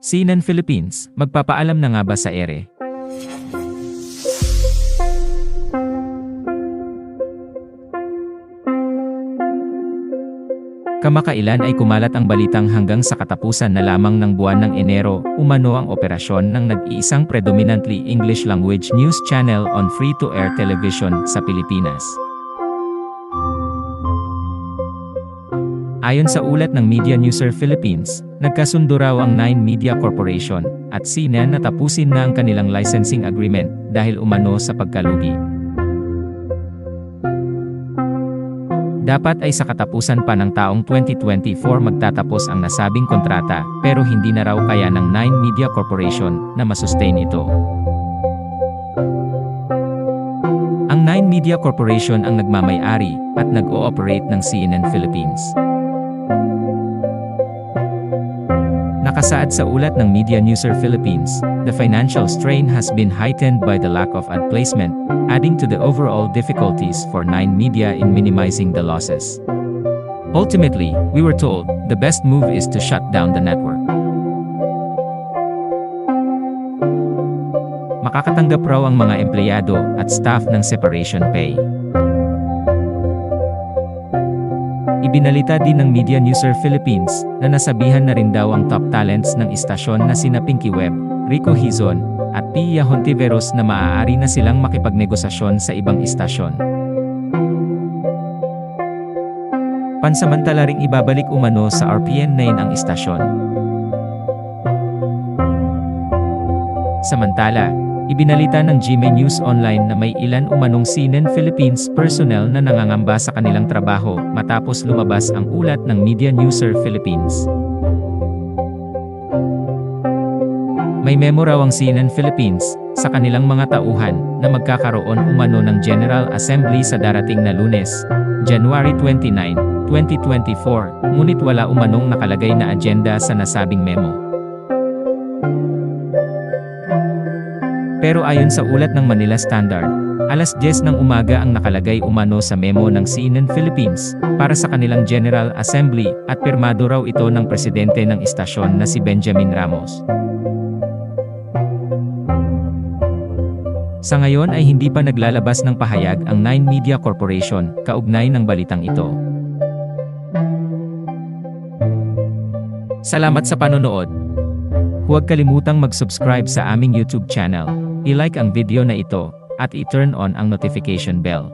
CNN Philippines, magpapaalam na nga ba sa ere? Kamakailan ay kumalat ang balitang hanggang sa katapusan na lamang ng buwan ng Enero, umano ang operasyon ng nag-iisang predominantly English language news channel on free-to-air television sa Pilipinas. Ayon sa ulat ng Media Newser Philippines, nagkasundo raw ang 9 Media Corporation at CNN na tapusin na ang kanilang licensing agreement dahil umano sa pagkalugi. Dapat ay sa katapusan pa ng taong 2024 magtatapos ang nasabing kontrata, pero hindi na raw kaya ng 9 Media Corporation na masustain ito. Ang 9 Media Corporation ang nagmamay-ari at nag-ooperate ng CNN Philippines. Nakasaad sa ulat ng Media Newser Philippines, the financial strain has been heightened by the lack of ad placement, adding to the overall difficulties for 9 Media in minimizing the losses. Ultimately, we were told, the best move is to shut down the network. Makakatanggap raw ang mga empleyado at staff ng separation pay. Ibinalita din ng Media Newser Philippines na nasabihan na rin daw ang top talents ng istasyon na sina Pinky Webb, Rico Hizon, at Pia Hontiveros na maaari na silang makipagnegosasyon sa ibang istasyon. Pansamantala ring ibabalik umano sa RPN9 ang istasyon. Samantala, ibinalita ng GMA News Online na may ilan umanong CNN Philippines personnel na nangangamba sa kanilang trabaho matapos lumabas ang ulat ng Media Newser Philippines. May memo raw ang CNN Philippines sa kanilang mga tauhan na magkakaroon umano ng General Assembly sa darating na Lunes, January 29, 2024, ngunit wala umanong nakalagay na agenda sa nasabing memo. Pero ayon sa ulat ng Manila Standard, alas 10 ng umaga ang nakalagay umano sa memo ng CNN Philippines para sa kanilang General Assembly at pirmado raw ito ng presidente ng istasyon na si Benjamin Ramos. Sa ngayon ay hindi pa naglalabas ng pahayag ang 9 Media Corporation kaugnay ng balitang ito. Salamat sa panonood. Huwag kalimutang mag-subscribe sa aming YouTube channel. I-like ang video na ito, at i-turn on ang notification bell.